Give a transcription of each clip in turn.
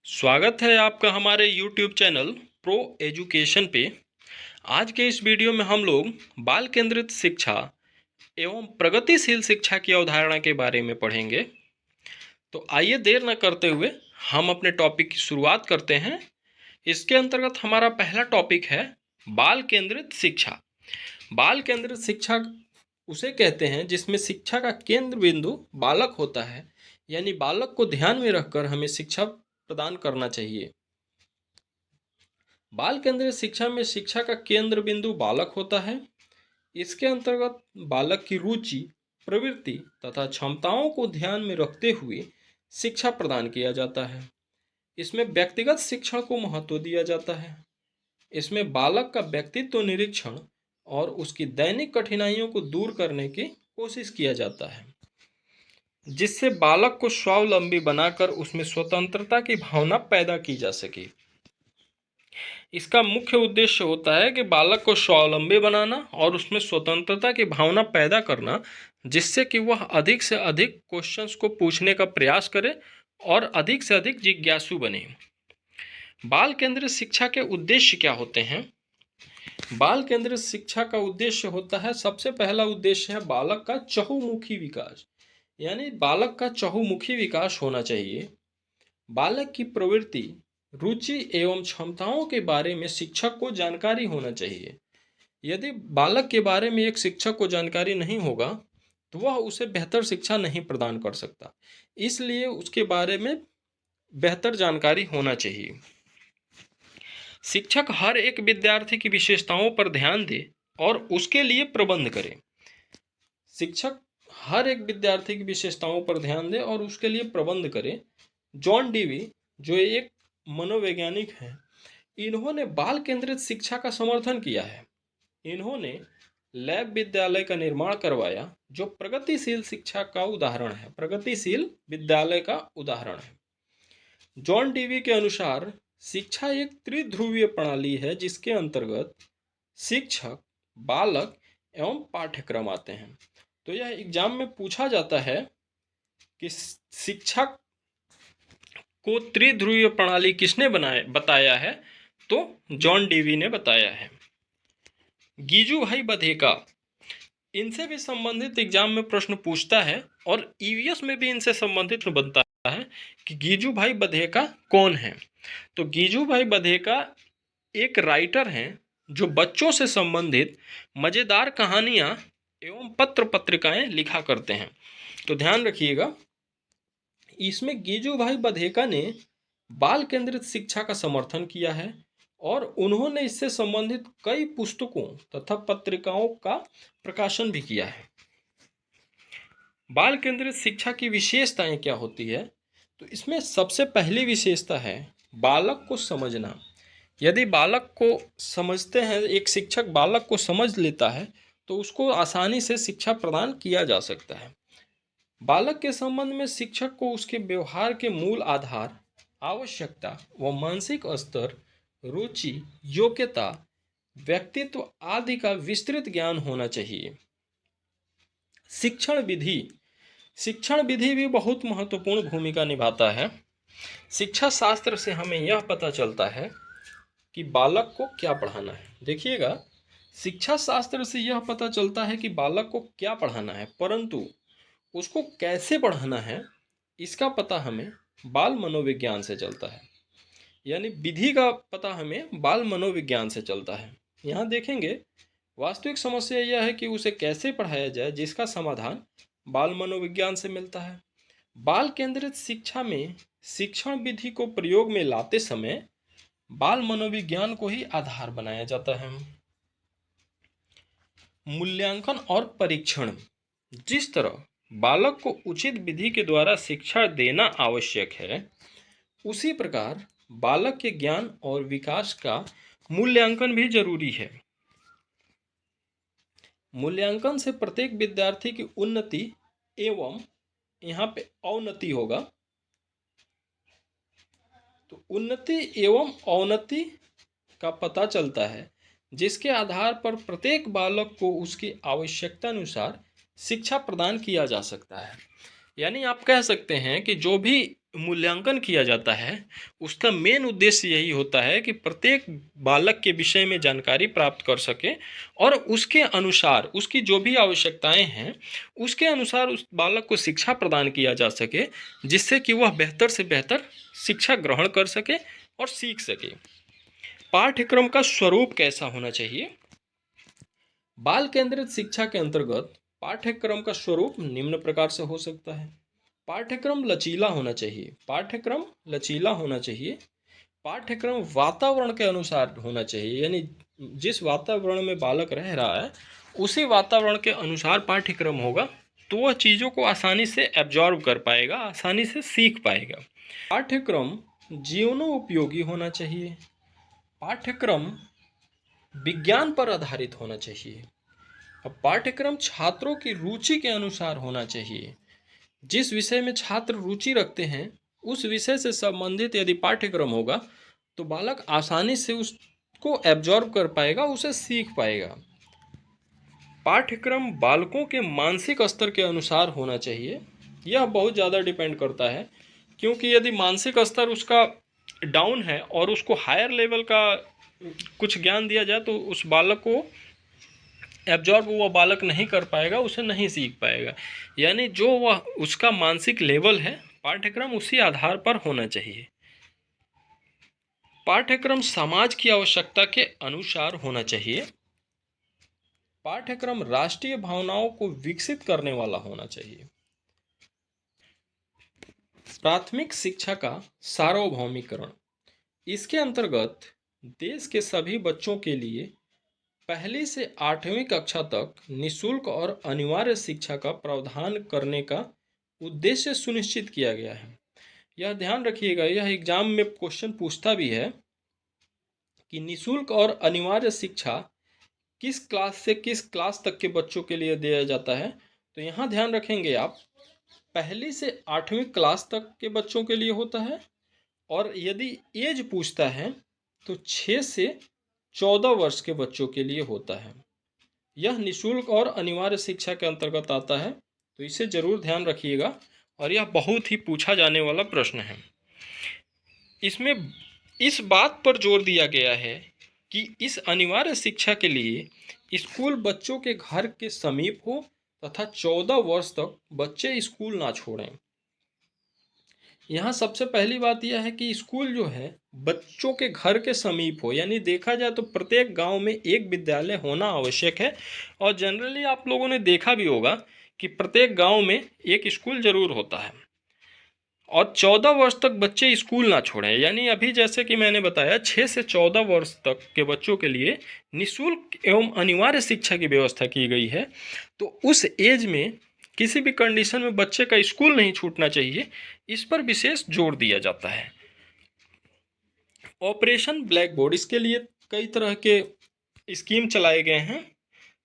स्वागत है आपका हमारे YouTube चैनल प्रो एजुकेशन पे। आज के इस वीडियो में हम लोग बाल केंद्रित शिक्षा एवं प्रगतिशील शिक्षा की अवधारणा के बारे में पढ़ेंगे। तो आइए देर न करते हुए हम अपने टॉपिक की शुरुआत करते हैं। इसके अंतर्गत हमारा पहला टॉपिक है बाल केंद्रित शिक्षा। बाल केंद्रित शिक्षा उसे कहते हैं जिसमें शिक्षा का केंद्र बिंदु बालक होता है, यानी बालक को ध्यान में रखकर हमें शिक्षा प्रदान करना चाहिए। बाल केंद्रित शिक्षा में शिक्षा का केंद्र बिंदु बालक होता है। इसके अंतर्गत बालक की रुचि, प्रवृत्ति तथा क्षमताओं को ध्यान में रखते हुए शिक्षा प्रदान किया जाता है। इसमें व्यक्तिगत शिक्षण को महत्व दिया जाता है। इसमें बालक का व्यक्तित्व निरीक्षण और उसकी दैनिक कठिनाइयों को दूर करने की कोशिश किया जाता है, जिससे बालक को स्वावलंबी बनाकर उसमें स्वतंत्रता की भावना पैदा की जा सके। इसका मुख्य उद्देश्य होता है कि बालक को स्वावलंबी बनाना और उसमें स्वतंत्रता की भावना पैदा करना, जिससे कि वह अधिक से अधिक क्वेश्चंस को पूछने का प्रयास करे और अधिक से अधिक जिज्ञासु बने। बाल केंद्रित शिक्षा के उद्देश्य क्या होते हैं? बाल केंद्रित शिक्षा का उद्देश्य होता है, सबसे पहला उद्देश्य है बालक का चहुमुखी विकास, यानी बालक का चहुमुखी विकास होना चाहिए। बालक की प्रवृत्ति, रुचि एवं क्षमताओं के बारे में शिक्षक को जानकारी होना चाहिए। यदि बालक के बारे में एक शिक्षक को जानकारी नहीं होगा तो वह उसे बेहतर शिक्षा नहीं प्रदान कर सकता, इसलिए उसके बारे में बेहतर जानकारी होना चाहिए। शिक्षक हर एक विद्यार्थी की विशेषताओं पर ध्यान दे और उसके लिए प्रबंध करे। शिक्षक हर एक विद्यार्थी की विशेषताओं पर ध्यान दे और उसके लिए प्रबंध करे। जॉन डीवी, जो एक मनोवैज्ञानिक हैं, इन्होंने बाल केंद्रित शिक्षा का समर्थन किया है। इन्होंने लैब विद्यालय का निर्माण करवाया, जो प्रगतिशील शिक्षा का उदाहरण है, प्रगतिशील विद्यालय का उदाहरण है। जॉन डीवी के अनुसार शिक्षा एक त्रिध्रुवीय प्रणाली है, जिसके अंतर्गत शिक्षक, बालक एवं पाठ्यक्रम आते हैं। तो यह एग्जाम में पूछा जाता है कि शिक्षक को त्रिध्रुवीय प्रणाली किसने बताया है? तो जॉन डीवी ने बताया है। गीजू भाई बधेका, इनसे भी संबंधित एग्जाम में प्रश्न पूछता है और ईवीएस में भी इनसे संबंधित बनता है कि गीजू भाई बधेका कौन है। तो गीजू भाई बधेका एक राइटर हैं जो बच्चों से संबंधित मजेदार कहानियां एवं पत्र पत्रिकाएं लिखा करते हैं। तो ध्यान रखिएगा, इसमें गीजू भाई बधेका ने बाल केंद्रित शिक्षा का समर्थन किया है और उन्होंने इससे संबंधित कई पुस्तकों तथा पत्रिकाओं का प्रकाशन भी किया है। बाल केंद्रित शिक्षा की विशेषताएं क्या होती है? तो इसमें सबसे पहली विशेषता है बालक को समझना। यदि बालक को समझते हैं, एक शिक्षक बालक को समझ लेता है, तो उसको आसानी से शिक्षा प्रदान किया जा सकता है। बालक के संबंध में शिक्षक को उसके व्यवहार के मूल आधार, आवश्यकता व मानसिक स्तर, रुचि, योग्यता, व्यक्तित्व आदि का विस्तृत ज्ञान होना चाहिए। शिक्षण विधि भी बहुत महत्वपूर्ण भूमिका निभाता है। शिक्षा शास्त्र से हमें यह पता चलता है कि बालक को क्या पढ़ाना है। देखिएगा, शिक्षा शास्त्र से यह पता चलता है कि बालक को क्या पढ़ाना है, परंतु उसको कैसे पढ़ाना है इसका पता हमें बाल मनोविज्ञान से चलता है, यानी विधि का पता हमें बाल मनोविज्ञान से चलता है। यहाँ देखेंगे, वास्तविक समस्या यह है कि उसे कैसे पढ़ाया जाए, जिसका समाधान बाल मनोविज्ञान से मिलता है। बाल केंद्रित शिक्षा में शिक्षण विधि को प्रयोग में लाते समय बाल मनोविज्ञान को ही आधार बनाया जाता है। मूल्यांकन और परीक्षण, जिस तरह बालक को उचित विधि के द्वारा शिक्षा देना आवश्यक है, उसी प्रकार बालक के ज्ञान और विकास का मूल्यांकन भी जरूरी है। मूल्यांकन से प्रत्येक विद्यार्थी की उन्नति एवं यहाँ पे अवनति होगा, तो उन्नति एवं अवनति का पता चलता है, जिसके आधार पर प्रत्येक बालक को उसकी आवश्यकता अनुसार शिक्षा प्रदान किया जा सकता है। यानी आप कह सकते हैं कि जो भी मूल्यांकन किया जाता है उसका मेन उद्देश्य यही होता है कि प्रत्येक बालक के विषय में जानकारी प्राप्त कर सके और उसके अनुसार उसकी जो भी आवश्यकताएं हैं उसके अनुसार उस बालक को शिक्षा प्रदान किया जा सके, जिससे कि वह बेहतर से बेहतर शिक्षा ग्रहण कर सके और सीख सके। पाठ्यक्रम का स्वरूप कैसा होना चाहिए? बाल केंद्रित शिक्षा के अंतर्गत पाठ्यक्रम का स्वरूप निम्न प्रकार से हो सकता है। पाठ्यक्रम लचीला होना चाहिए। पाठ्यक्रम लचीला होना चाहिए। पाठ्यक्रम वातावरण के अनुसार होना चाहिए, यानी जिस वातावरण में बालक रह रहा है उसी वातावरण के अनुसार पाठ्यक्रम होगा तो वह चीज़ों को आसानी से एब्जॉर्ब कर पाएगा, आसानी से सीख पाएगा। पाठ्यक्रम जीवनोपयोगी होना चाहिए। पाठ्यक्रम विज्ञान पर आधारित होना चाहिए। अब पाठ्यक्रम छात्रों की रुचि के अनुसार होना चाहिए। जिस विषय में छात्र रुचि रखते हैं उस विषय से संबंधित यदि पाठ्यक्रम होगा तो बालक आसानी से उसको एब्जॉर्ब कर पाएगा, उसे सीख पाएगा। पाठ्यक्रम बालकों के मानसिक स्तर के अनुसार होना चाहिए। यह बहुत ज़्यादा डिपेंड करता है, क्योंकि यदि मानसिक स्तर उसका डाउन है और उसको हायर लेवल का कुछ ज्ञान दिया जाए तो उस बालक को एब्जॉर्ब वो बालक नहीं कर पाएगा, उसे नहीं सीख पाएगा। यानी जो वह उसका मानसिक लेवल है पाठ्यक्रम उसी आधार पर होना चाहिए। पाठ्यक्रम समाज की आवश्यकता के अनुसार होना चाहिए। पाठ्यक्रम राष्ट्रीय भावनाओं को विकसित करने वाला होना चाहिए। प्राथमिक शिक्षा का सार्वभौमिकरण, इसके अंतर्गत देश के सभी बच्चों के लिए पहली से 8वीं कक्षा तक निःशुल्क और अनिवार्य शिक्षा का प्रावधान करने का उद्देश्य सुनिश्चित किया गया है। यह ध्यान रखिएगा, यह एग्जाम में क्वेश्चन पूछता भी है कि निःशुल्क और अनिवार्य शिक्षा किस क्लास से किस क्लास तक के बच्चों के लिए दिया जाता है। तो यहाँ ध्यान रखेंगे आप, पहली से 8वीं क्लास तक के बच्चों के लिए होता है और यदि एज पूछता है तो 6 से 14 वर्ष के बच्चों के लिए होता है। यह निःशुल्क और अनिवार्य शिक्षा के अंतर्गत आता है, तो इसे जरूर ध्यान रखिएगा और यह बहुत ही पूछा जाने वाला प्रश्न है। इसमें इस बात पर जोर दिया गया है कि इस अनिवार्य शिक्षा के लिए स्कूल बच्चों के घर के समीप हो तथा 14 वर्ष तक बच्चे स्कूल ना छोड़ें। यहाँ सबसे पहली बात यह है कि स्कूल जो है बच्चों के घर के समीप हो, यानी देखा जाए तो प्रत्येक गांव में एक विद्यालय होना आवश्यक है। और जनरली आप लोगों ने देखा भी होगा कि प्रत्येक गांव में एक स्कूल जरूर होता है। और 14 वर्ष तक बच्चे स्कूल ना छोड़ें, यानी अभी जैसे कि मैंने बताया 6 से 14 वर्ष तक के बच्चों के लिए निःशुल्क एवं अनिवार्य शिक्षा की व्यवस्था की गई है। तो उस एज में किसी भी कंडीशन में बच्चे का स्कूल नहीं छूटना चाहिए, इस पर विशेष जोर दिया जाता है। ऑपरेशन ब्लैक बोर्ड, इसके लिए कई तरह के स्कीम चलाए गए हैं,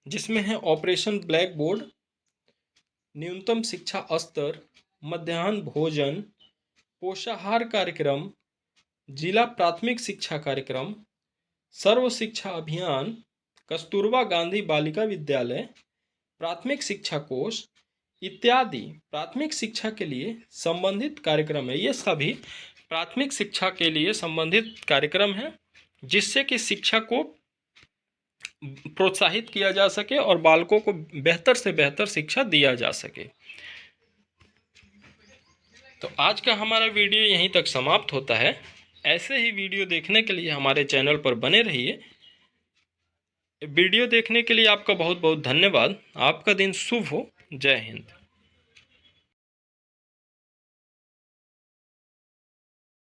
जिसमें है ऑपरेशन ब्लैक बोर्ड, न्यूनतम शिक्षा स्तर, मध्याह्न भोजन, पोषाहार कार्यक्रम, जिला प्राथमिक शिक्षा कार्यक्रम, सर्व शिक्षा अभियान, कस्तूरबा गांधी बालिका विद्यालय, प्राथमिक शिक्षा कोष इत्यादि प्राथमिक शिक्षा के लिए संबंधित कार्यक्रम है। ये सभी प्राथमिक शिक्षा के लिए संबंधित कार्यक्रम हैं, जिससे कि शिक्षा को प्रोत्साहित किया जा सके और बालकों को बेहतर से बेहतर शिक्षा दिया जा सके। तो आज का हमारा वीडियो यहीं तक समाप्त होता है। ऐसे ही वीडियो देखने के लिए हमारे चैनल पर बने रहिए। वीडियो देखने के लिए आपका बहुत बहुत धन्यवाद। आपका दिन शुभ हो। जय हिंद।